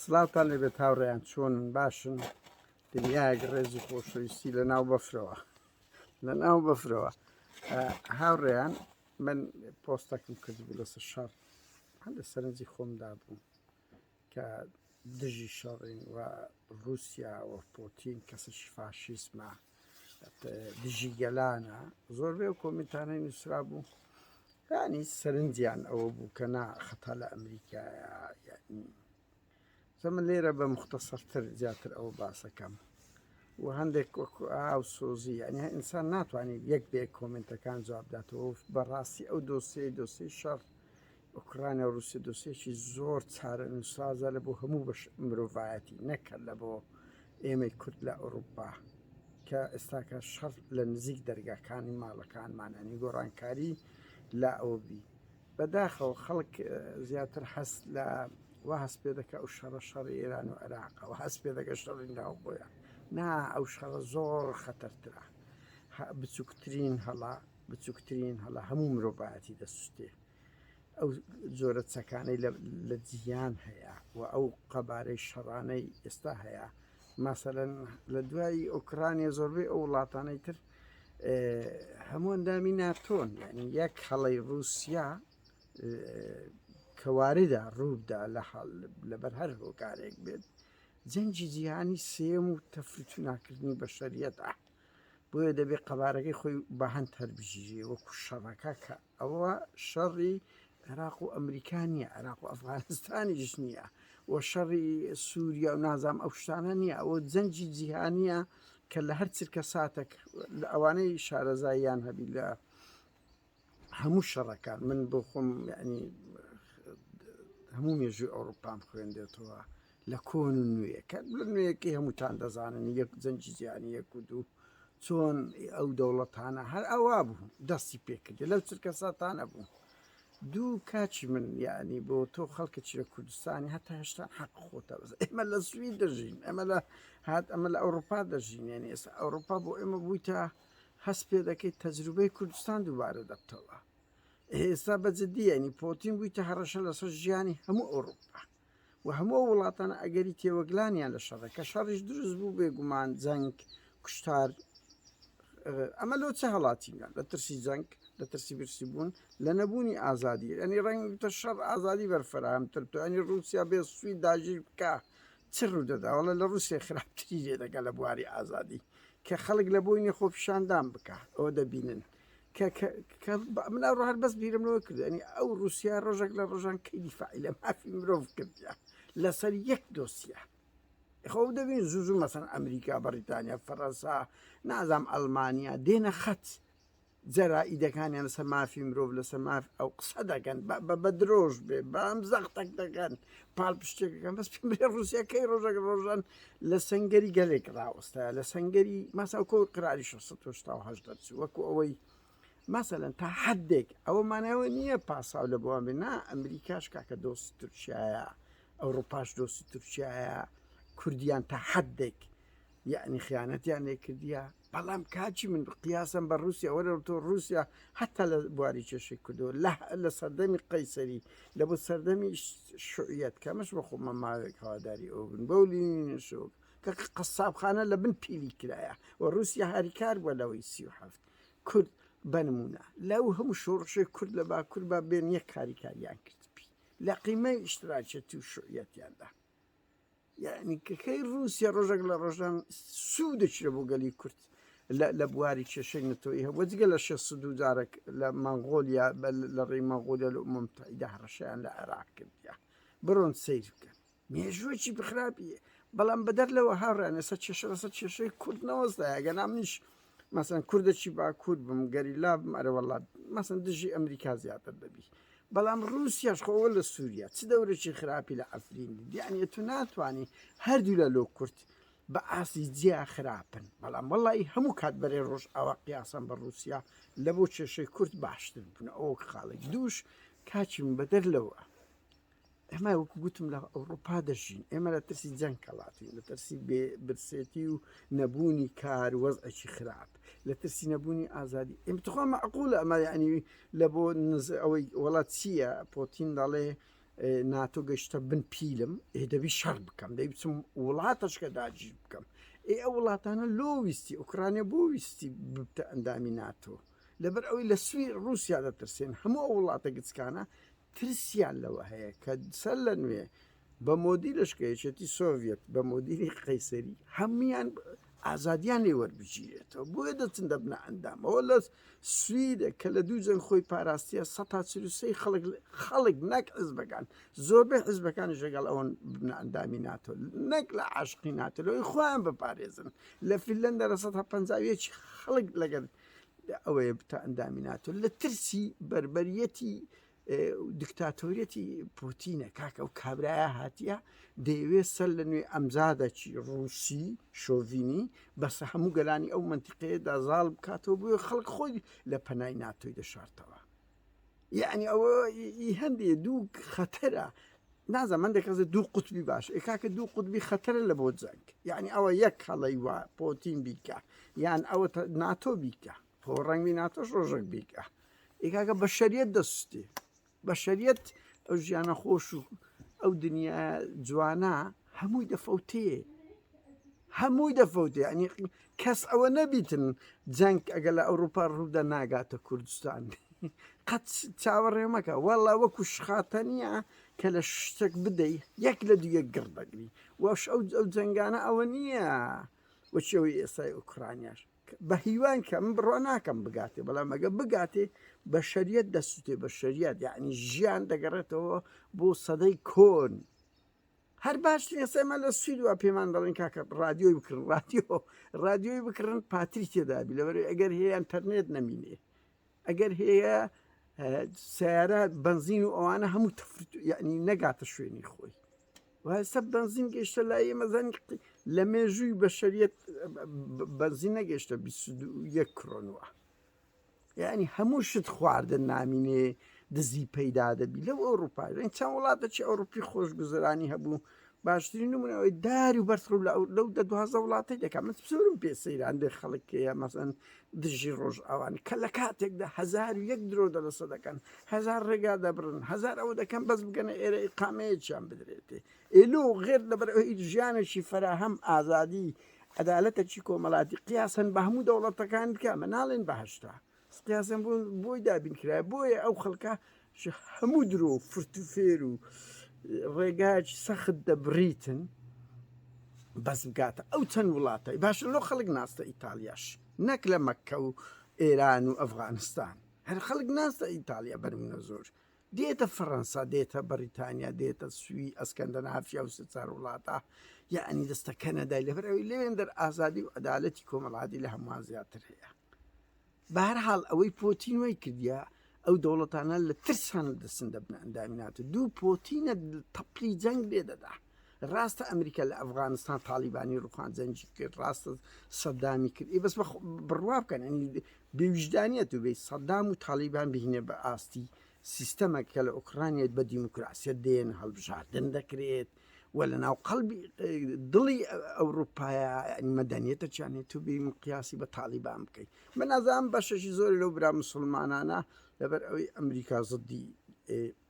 سڵاوتان لەبێت هاوڕێیان چۆن باشن دنیایەک ڕێزی خۆشەویستی لەناو بەفرەوە هاوڕێیان من پۆستەکەم کردبوو لەسەر شەڕ لە سەرنجی خۆمدا بوو کە دژی شەڕین و رووسیا و پۆتین کەسەشی فاشیسمە دژی گەلانە زۆربەی و کۆمنتانەی نووسرا بوو ینی سەرنجیان ئەوە بوو کە نا خەتا لە ئەمریکایە زەمن لێرە بە مختصەرتر زیاتر ئەو باسەکەم و هەندێک ئاو سۆزی ئەنی ئینسان ناتوانێت یەک بێ کۆمنتەکان جوابداتەوە بەڕاستی ئەو دۆسی شەڕ ئوکرانیا و رووسیا دۆسیەکی زۆر چارە نووسازە لە بۆ هەموو بەش مرۆڤایەتی نەکرد لە بۆ ئێمەی کورد لە ئەوروپا کە ئێستاکە شەڕ لە نزیک دەرگاکانی ماڵەکانمانانی گۆڕانکاری لا ئەوبی بەداخەوە خەڵک زیاتر هەست لە وا هەست پێ دەکە ئەو شەڕی ئێران و عێراق و هەست پێ دەکە شەڕی ناوخۆیان نا ئەو شەڕە زۆر خەتەرترە بچووکترین هەڵا هەموو مرۆڤایەتی دەسووتێ ئەو جۆرە چەکانەی لە جیهان هەیە و ئەو قەبارەی شەڕانەی ئێستا هەیە مەسەلەن لە دوای ئۆکرانیا زۆربەی ئەو وڵاتانەی تر هەموو ئەندامی ناتۆن یعنی یەک هەڵەی رووسیا کەواریدا ڕووبدا لەبەر هەر هۆکارێک بێت جەنجی جیهانی سێم و تەفروت و ناکردنی بەشەریەتە بۆیە دەبێت قەبارەکەی خۆی بە هەند هەربژیژێ وەکو شەڕەکە کە ئەوە شەڕی عێراق و ئەمریکا نییە عێراق و ئەفغانستانیش نییە و شەڕی سووریا و نازام ئەو شتانە نییە ئەوە جەنجی جیهانیە کە لە هەر چرکە ساتێک لە ئەوانەی شارەزاییان هەبی لە هەموو شەڕەکان من بۆ خۆم ینی هەموو مێژووی ئەوروپام خوێندێتەوە لە کۆن و نوێیەکە لە نوێیەکەی هەمووتان دەزانن یەک جەنجی جیهانی یەک و دوو چۆن ئەو دەوڵەتانە هەر ئەوا بوو دەستی پێکردی لەو چرکە ساتانە بوو دوو کاچی من یعنی بۆ تۆ خەڵکێکی لە کوردستانی هەتا هێشتا حەق خۆتە بەس ئێمە لە سوید دەژین ئەمە لە ئەوروپا دەژین یعنی ئێستا ئەوروپا بۆ ئێمە بوویتە هەست پێ دەکەیت تەجروبەی کوردستان دووبارە دەبتەوە ئێستا بەجددی ینی پۆتین بوویتە هەڕەشە لەسەر ژیانی هەموو ئەوروپا و هەموو وڵاتانە ئەگەری تێوەگلانیان لە شەڕەکە شەڕیش دروست بوو بێگومان جەنگ کوشتار ئەمە لۆ چه هەڵاتینیان لە ترسی جەنگ لە ترسی برسی بوون لە نەبوونی ئازادی ئەنی ڕەنگتە شەڕ ئازادی بەرفەرهەمتر تو ئەنی رووسیا بێ سوی داژیر بکە چ ڕوو دەداوەڵە لە رووسیا خراپتری لێ دەکە لە بواری ئازادی کە خەڵک لە بۆینی خۆپیشاندان بکە ئەوە دەبینن من ئەو هەر بەس بیرمەوە کرد ئەنی ئەو رووسیا ڕۆژێک لە ڕۆژان کەی دیفاعی لە مافی مرۆڤ کردیا لەسەر یەک دۆسیە خۆ دەبین زوو مەسەن ئەمریکا بەریتانیا فەڕەنسا نازام ئەڵمانیا دێنە خەت جەرائیدەکانیان لەسەر مافی مرۆڤ لەسەر ماف ئەو قسە دەکەن بە درۆژ بێ بەم زەختەک دەکەن پاڵ پشتێکەکەن بەس پێ رووسیەکەی ڕۆژێک ڕۆژان لە سەنگەری گەلێک ڕاوەستە لە سەنگەری مەساکۆ قراری 1680 دەرچوو وەکو ئەوەی مەسەلەن تا حدێک ئەوە مانەوە نییە پاساو لە بۆوان بێ نا ئەمریکاش کاکە دۆستی تورکیایە ئەوروپاش دۆستی تورکیایە کوردیان تا حدێک یعنی خیانەتیان لێ کردیە بەڵام کاچی من قیاسم بە رووسیا وەرە تۆ رووسیا هەتا لە بواری کێشەی کردەوە لە سەردەمی قەیسەری لە بۆ سەردەمی شوعیەت کەمەش بە خۆمە ماوێک هەواداری ئەو بن بەولین شۆک کە قەسابخانە لە بن پیلی کرایە و رووسیا هاریکار بووە لەوەی 37 کورد بنمونە لەو هەموو شۆڕشەی کورد لە باکوور با بێن یەک کاریکاریان کردبی لە قیمەی ئیشتراکێتی و شوعیەتیاندا یعنی کەکەی رووسیا ڕۆژێک لە ڕۆژان سوودەچرە بۆ گەلی کورد لە بواری کێشەی نەتۆی هەبووە جگە لە 600 جارێک لە مەنغۆلیا لە ڕێی مەنغۆلیا لە ئومەمتەحیدا هەڕەشەیان لە عێراق کردیا بڕۆن سەیر بکەن مێژووەکی بخراپیە بەڵام بەدەر لەوە هاوڕیان ئێستا کێشە لەسەر کێشەی کورد نەوەستایە گەنا منیش مەسەن کوردێکی باکوور بم گەریلا بم ئەرەوەڵات مەسەن دژی ئەمریکا زیاتر دەبی بەڵام رووسیاش خۆوە لە سووریا چ دەورێکی خراپی لە ئەفرین دیانی تو ناتوانانی هەردوو لە لۆ کورد بە ئاسی جیا خراپن بەڵام وەڵی هەموو کات بەرێ ڕۆژ ئەوە قیاسم بە رووسیا لە بۆ کێشەی کورد باشتر بوون ئەوە خاڵێک دووش کاچی من بەدەر لەوە ئێمە وەکو گوتم لە ئەوروپا دەژین ئێمە لە ترسی جەنگ کەڵاتی لە ترسی برسێتی و نەبوونی کار وەزعێکی خراپ لە ترسی نەبوونی ئازادی ئێمە تخوا مەعقولە ئەمە یعنی لە بۆ ئەوەی وڵات چییە پۆتین دەڵێ ناتۆ گەشتە بن پیلم دەبی شەڕ بکەم دەی بچم وڵاتەشکە داگیر بکەم ئەو وڵاتانە لۆ ویستی ئوکرانیا بۆ ویستی ببتە ئەندامی ناتۆ لەبەر ئەوەی لە سوی رووسیا دەترسێن هەموو ئەو وڵاتە گچکانە ترسیان لەوە هەیە کە سەر لە نوێ بە مۆدی لەشکەیەتی سۆڤێت بە مۆدیری قەیسەری هەمویان ئازادیان لێ وەربگیرێتەوە بۆیە دەچن دەبنە ئەندام ئەوە لە سویدە کە لە دوو جەنگ خۆی پاراستیە ١ خەڵک نەک حزبەکان زۆربەی حزبەکانی ژەگەڵ ئەوەن ببنە ئەندامی ناتۆ نەک لە عاشقی ناتۆ لەوەی خۆیان بپارێزن لە فیلەندە لە 150 خەڵک لەگەر ئەوەیە بتە ئەندامی ناتۆ لە ترسی بربەریەتی دکتاتۆریەتی پوتینە کاکە و کابرایە هاتیە دەیەوێت سەر لە نوێ ئەمزادەکی ڕووسی شۆڤینی بەسە هەموو گەلانی ئەو منتیقەیەدا زاڵ بکاتەوە بۆ خەڵک خۆی لە پەنای ناتۆی دەشارتەوە یعنی ئەوە هەندێ دوو خەتەرە نازەمە دەکەزە دوو قوتبی باش کاکە دوو قوتبی خەتەرە لە بۆ جەنگ یعنی ئەوە یەک هەڵەی وە پۆتین بیکە یان ئەوە ناتۆ بیکە بۆ ڕەنگی ناتۆش ڕۆژێک بیکە کاکە بە شەریەت دەسوستێ بە شەریەت ئەو ژیانە خۆش و ئەو دنیا جوانە هەمووی دەفەوتێ هەمووی دەفەوتێ ئەنی کەس ئەوە نەبیتن جەنگ ئەگە لە ئەوروپا ڕوودا ناگاتە کوردستان قەت چاوەڕێ مەکە وەڵا وەکو شخاتە نییە کە لە شتێک بدەی یەک لە دوو یەک گڕدەگری وەش ئەو جەنگانە ئەوە نییە وەچەوەی ئێستای ئوکرانیاش بە هیوان کە من بڕۆ ناکەم بگاتێ بەڵام ئەگە بگاتێ بە شەریەت دەسووتێ بە شەریەت یعنی ژیان دەگەڕێتەوە بۆ سەدەی کۆن هەر باش ئێسێمە لە سوید وە پێمان دەڵێن کاکە ڕادیۆی بکردن ڕادیۆی بکردن پاتری تێدابی لەبەر ئەگەر هەیە ئینتەرنێت نەمینێ ئەگەر هەیە سیارە بنزین و ئەوانە هەموو یعنی نەگاتە شوێنی خۆی وهستا بنزین گەشتە لای ئێمەزان لە مێژووی بە شەریەت بنزین نەگەشتە 21 کڕۆنوە یعنی هەموو شت خواردن نامینێ دزی پەیدا دەبی لەو ئەوروپای چەند وڵاتەی ئەوروپی خۆشگوزەرانی هەبوو باشترین نمونەوەی داری و بەرخڕ لەو 12 وڵاتی دەکات من زۆرم پێ سەیران خەڵکەیە مەسەن دژی ڕۆژ ئەوانی کە لە کاتێکدا 1001 درۆ دەلەسە دەکەن 1000 ڕێگا دەبرن 1000 ئەوە دەکەن بەس بگەنە ئێرە ئیقامەیەکیان بدرێتێ ئێلو غێر لەبەر ژیانێکی فەراهەم ئازادی عەدالەتێکی کۆمەڵاتی قیاسەن بە هەموو دەوڵەتەکان بکە مناڵێن بەهەشتا قیاسەن بۆی دابین کرایە بۆیە ئەو خەڵکە هەموو درۆ فرتوفێر و ڕێگاکی سەخت دەبریتن بەس بگاتە ئەو چەند وڵاتە باشە لۆ خەڵک ناستە ئیتالیاش نەک لە مەککە و ئێران و ئەفغانستان هەر خەڵک ناستە ئیتالیا بەرمونە زۆر دێتە فەڕەنسا دێتە بەریتانیا دێتە سوی ئەسکەندەنافیا و سەر وڵاتە یعنی دەستە کەنەدای لەبەر ئەوی لێن دەر ئازادی و عەدالەتی کۆمەڵاتی لە هەمووان زیاتر هەیە بەهەرحاڵ ئەوەی پۆتین وەی کردیا ئەو دەوڵەتانە لە ترسان دەسن دەبنە ئەندامی ناتۆ دوو پۆتینە تەپلی جەنگ لێ دەدا ڕاستە ئەمریکا لە ئەفغانستان تالیبانی ڕوخان جەنجی کرد ڕاستە سەدامی کرد بەس بڕوا بکەن ئەنی بێویژدانیەت و بێ سەدام و تالیبان بهینێ بە ئاستی سیستەمە کە لە ئوکرانیت بە دیموکراسیە دێن هەڵبژاردن دەکرێت و لە ناو قەڵبی دڵی ئەوروپایە مەدەنیەتە چیانێت تو بێ مقیاسی بە تالیبان بکەیت من نازانم بەشەشی زۆری لەو برا مسلمانانە لەبەر ئەوەی ئەمریکا زدی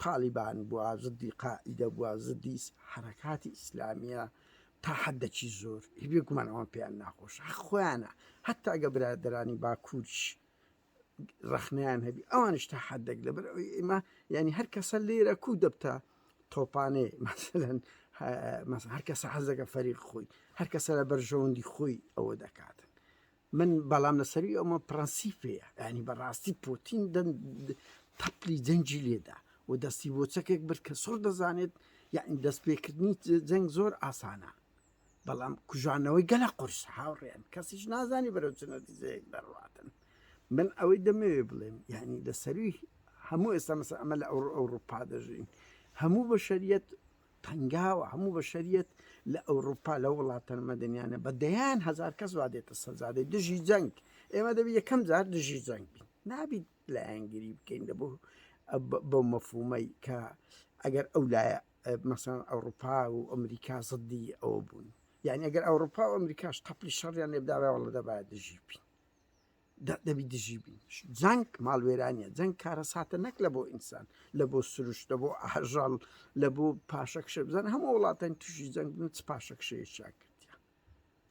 تالیبان بووە زدی قائیدە بووە زدی حرەکاتی ئیسلامیە تا حەدەکی زۆر هیچ گومان ئەوان پێیان ناخۆش خۆیانە هەتا ئەگە برادەرانی باکوورش ڕەخنەیان هەبی ئەوانش تا حەدێک لەبەر ئەوەی ئێمە یعنی هەر کەسە لێرە کوو دەبتە تۆپانێ مەسەلەن هەر کەسە حەزەکە فەریق خۆی هەر کەسە لە بەرژەوەندی خۆی ئەوە دەکاتن من بەڵام لەسەری ئەومە پرەنسیپەیە ینی بەڕاستی پۆتین تەپلی جەنجی لێدا و دەستی بۆ چەکێک برد کە سۆر دەزانێت یعنی دەستپێکردنی جەنگ زۆر ئاسانە بەڵام کوژانەوەی گەلە قورس هاوڕێن کەسیش نازانی بەرەو چنەتیزەیەک دەڕواتن من ئەوەی دەمەوێ بڵێم یعنی لەسەروی هەموو ئێستا مەسە ئەمە لە ئەوروپا دەژین هەموو بە شەریەت تەنگاوە هەموو بە شەریەت لە ئەوروپا لە وڵاتەن مەدەنیانە بە دەیان هەزار کەس وا دێتە سەرزادەی دژی جەنگ ئێمە دەبی یەکەم جار دژی جەنگ بین نابیت لە ئەنگری بکەین لەبوو بەو مەفهومەی کە ئەگەر ئەو لایە مەسەڵەن ئەوروپا و ئەمریکا زدی ئەوە بوون یعنی ئەگەر ئەوروپا و ئەمریکاش تەپلی شەڕیان لێ بداوای وەڵە دەبایە دژی بین دەبی دژی بین جەنگ ماڵوێرانیە جەنگ کارەساتە نەک لە بۆ ئینسان لە بۆ سروش لە بۆ ئاژەڵ لە بۆ پاشەکشە بزان هەموو وڵاتان تووشی جەنگ بن چ پاشەکشەیەکیان کردیە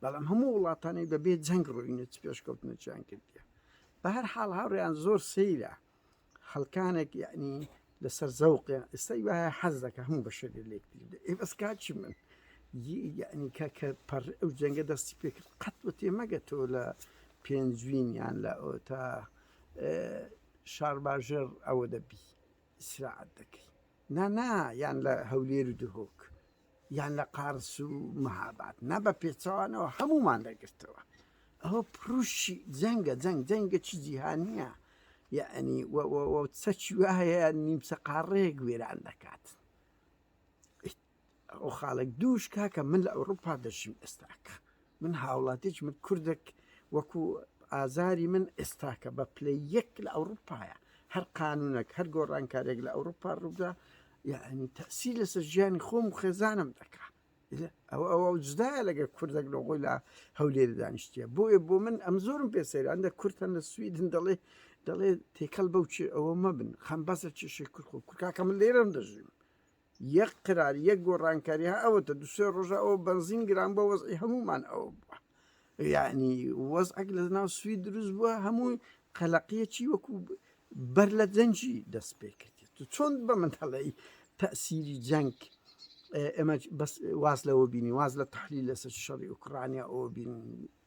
بەڵام هەموو وڵاتانی بەبێ جەنگ ڕۆینە چ پێشکەوتنەچیان کردیە بە هەر حاڵ هاوڕێیان زۆر سەیرە خەڵکانێک یعنی لەسەر زەوقیان ئێستای وایە حەز دەکە هەموو بە شەری لێکتری بەس کاچی من یعنی کە پەر ئەو جەنگە دەستی پێکرد قەت وە تێمەگە تۆ لە پێنجوینیان لە ئۆتا شارباژێر ئەوە دەبی ئیسراعەت دەکەی نا یان لە هەولێر و دهۆک یان لە قارس و مەهاباد نا بە پێچەوانەوە هەمومان دەگرتەوە ئەوە پرۆشی جەنگە چی جیهانیە یعنی چەکی وایە نیمچە قاڕەیەک وێران دەکات ئەو خاڵێک دووش کاکە من لە ئەوروپا دەژیم ئێستاکە من هاوڵاتێک من کوردێک وەکو ئازاری من ئێستاکە بە پلەی یەک لە ئەوروپایە هەر قانونێک هەر گۆڕانکارێک لە ئەوروپا ڕوودا یعنی تەسییر لەسەر ژیانی خۆم و خێزانم دەکات ئەوە جدایە لەگەر کوردێک لە خۆی لە هەولێر دانیشتیە بۆیە بۆ من ئەم زۆرم پێسەیرە ئەندە کورتن لە سویدن دەڵێ تێکەڵ بەو چێ ئەوە مەبن خەم بەسەر چێشی کورد کاکە من لێرەم دەژیم یەک قرار یەک گۆڕانکاری ها ئەوەتە دوسێ ڕۆژە ئەوە بنزین گران بە وەزئی هەمومان ئەوە بووە یعنی وەزعک لە ناو سوید دروست بووە هەمووی قەلەقیەکی وەکو بەر لە جەنجی دەست پێ کردێت تو چۆن بە من هەڵی تەسیری جەنگ ئێمە بەس واز لەوە بینی واز لە تەحلیل لەسەر شەڕی ئوکرانیا ئەوە بین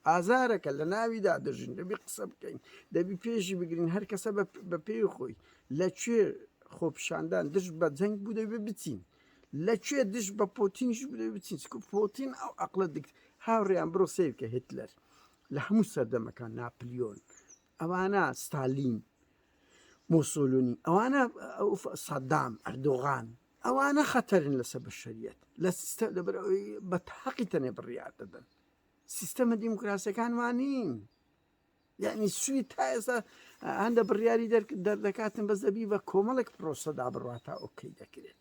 ئازارەکە لە ناویدا دەژین دەبی قسە بکەین دەبی پێشی بگرین هەر کەسە بە پێی خۆی لەکوێ خۆپشاندان دش بە جەنگ بوو دەبێ بچین لەکوێ دش بە پۆتینش بوو دەبێ بچین پۆتین ئەو عەقڵە دیکت هاوڕێیان بڕۆ سیرکە هیتلەر لە هەموو سەردەمەکان ناپلیۆن ئەوانە ستالین مۆسۆلۆنی ئەوانە سەدام ئەردۆغان ئەوانە خەتەرن لەسەر بەشەریەت لە بە تاقی تەنێ بڕیار دەدەن سیستەمە دیموکراسیەکان وانین یعنی سوی تا ئێستا هەندە بڕیاری دەردەکاتن بە زەبی بە کۆمەڵێک پرۆسەدا بڕاتە ئۆکەی دەکرێت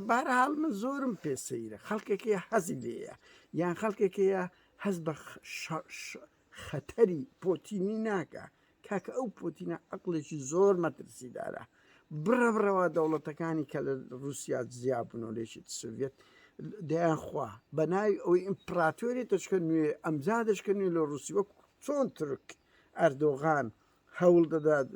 بەهەرحاڵ من زۆرم پێسەیرە خەڵکێکی حەزی لێیە یان خەڵکێکەیە هەز بە خەتەری پۆتینی ناکە کاکە ئەو پۆتینە عەقڵێکی زۆر مەترسیدارە بڕەوە دەوڵەتەکانی کە لە رووسیا زیابوونەوەلێکی سوڤێت دەیان خوا بە ناوی ئەوەی ئیمپراتۆری دەشکە نوێ ئەمجا دەشکە نوێ لە رووسی وەک چۆن تورک ئەردۆغان هەوڵ دەدات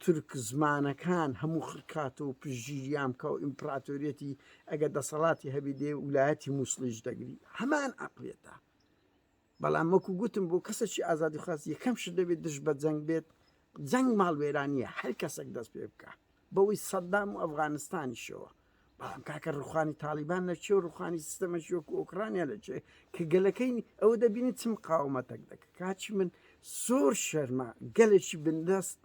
تورک زمانەکان هەموو خرکات و پژگیریان بکە و ئیمپراتۆریەتی ئەگە دەسەڵاتی هەبی دێ ویلایەتی مووسڵیش دەگری هەمان عەقڵێتە بەڵام وەکو گوتم بۆ کەسێکی ئازادی خواست یەکەم شت دەبێت دش بە جەنگ بێت جەنگ ماڵوێرانیە هەر کەسێک دەست پێ بکە بەوەی سەدام و ئەفغانستانیشەوە بەڵام کاکە ڕوخانی تاالبان نەچێ و ڕوخانی سیستەمەشی وەکو ئۆکرانیا لەچێ کە گەلەکەی ئەوە دەبینی چ مقاومەتێک دەکە کاچی من زۆر شەرمە گەلێکی بندەست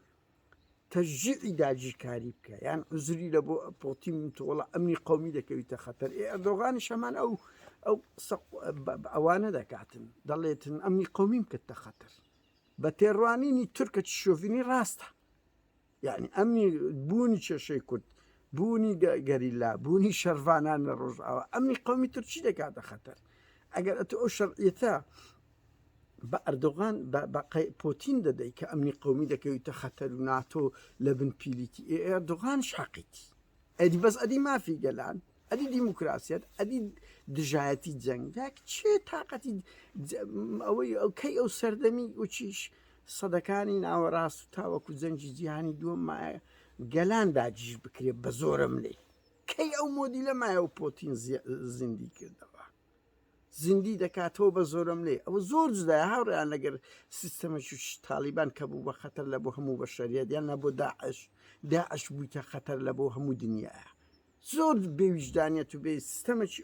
تەشجیعی داگیرکاری بکە یان عوزری لە بۆ پۆتین تۆڵە ئەمنی قەومی دەکەویتە خەتەر ئەردۆغانی شەمان ئەو ئەوانە دەکاتن دەڵێتن ئەمنی قەومیم کردتە خەتەر بە تێڕوانینی تورکە شۆڤینی ڕاستە یعنی ئەمنی بوونی کێشەی کورد بوونی گەریلا بوونی شەروانان لە ڕۆژئاوا ئەمنی قەومی تورکی دەکاتە خەتەر ئەگەر ئەتە ئەو شەرعیەتە بە ئەردۆغان بە پۆتین دەدەی کە ئەمنی قەومی دەکەویتە خەتەر و ناتۆ لە بن پیلیتی ئەردۆغانش حەقیتی ئەدی بەس ئەدی مافی گەلان ئەدی دیموکراسیەت ئەدی دژایەتی جەنگداک چێ تااقەتی ئەوەی ئەوکەی ئەو سەردەمی وچیش سەدەکانی ناوەڕاست و تاوەکو جەنجی جیهانی دووەم مایە گەلان داگیر بکرێت بە زۆرم لێ کەی ئەو مۆدی لە مایە و پۆتین زیندی کردەوە زیندی دەکاتەوە بە زۆرم لێ ئەوە زۆر جدایە هاوڕێیان لەگەر سیستەمەشی تاالبان کە بوو بە خەتەر لە بۆ هەموو بەشەریەت یان لە بۆ داعش بوویتە خەتەر لە بۆ هەموو دنیاە زۆر بێویژدانیەت و بێ سیستەمەکی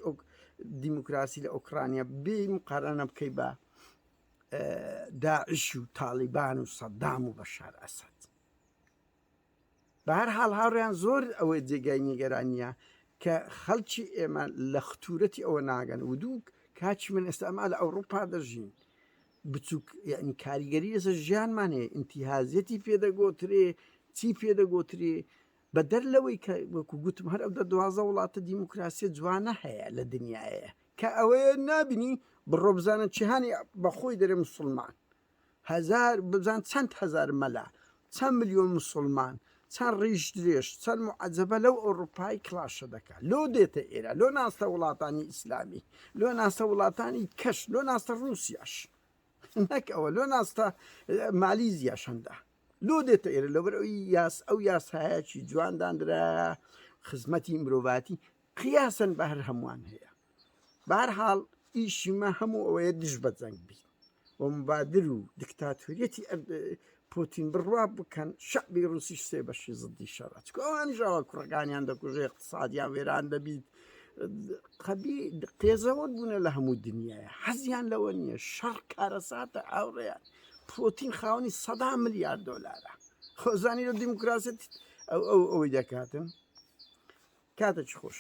دیموکراسی لە ئۆکرانیا بێ مقارنە بکەی بە داعش و تاالبان و سەدام و بەشار ئەسەد بە هەر حاڵ هاوڕێیان زۆر ئەوەی جێگای نیگەرانیە کە خەڵکی ئێمە لە ختورەتی ئەوە ناگەن و دوو کاچی من ئێستا ئەما لە ئەوروپا دەژین بچووک یعنی کاریگەری لەسەر ژیانمان هەیە ئینتیهازیەتی پێدەگۆترێ چی پێدەگۆترێ بە دەر لەوەی کە وەکو گوتم هەر ئەو دوازە وڵاتە دیموکراسی جوانە هەیە لە دنیاە کە ئەوەیە نابینی بڕۆ بزانە جیهانی بەخۆی دەرێ موسڵمان هزار بزان چەند هزار مەلا چەند ملیۆن مسلمان چەند ڕیش درێژ چەند معجەبە لەو ئەوروپای کلاشە دەکات لۆ دێتە ئێرە لۆ ناستە وڵاتانی ئیسلامی لۆ ناستە وڵاتانی کەش لۆ ناستە رووسیاش نەک ئەوە لۆ ناستە مالیزیا شەندە لۆ دێتە ئێرە لەبەر ئەو یاسایەکی جواندانرا خزمەتی مرۆڤاتی قیاسەن بە هەر هەمووان هەیە بەهەرحاڵ ئیشیمە هەموو ئەوەیە دژ بە جەنگ بین و مبادر و دیکتاتۆریەتی پوتین بڕوا بکەن شەعبی رووسیش سێ بەشی زدی شەڕە چکە ئەوانیژەوە کوڕەکانیان دەکوژێ اقتصادیان وێران دەبیت قێزەوە بوونە لە هەموو دنیاە حەزیان لەوە نییە شەڕ کارەساتە ئاوڕێیان پۆتین خاوەنی 100 ملیارد دۆلارە خۆزانی لە دیموکراسی ئەوەی دەکاتن کاتێکی خۆش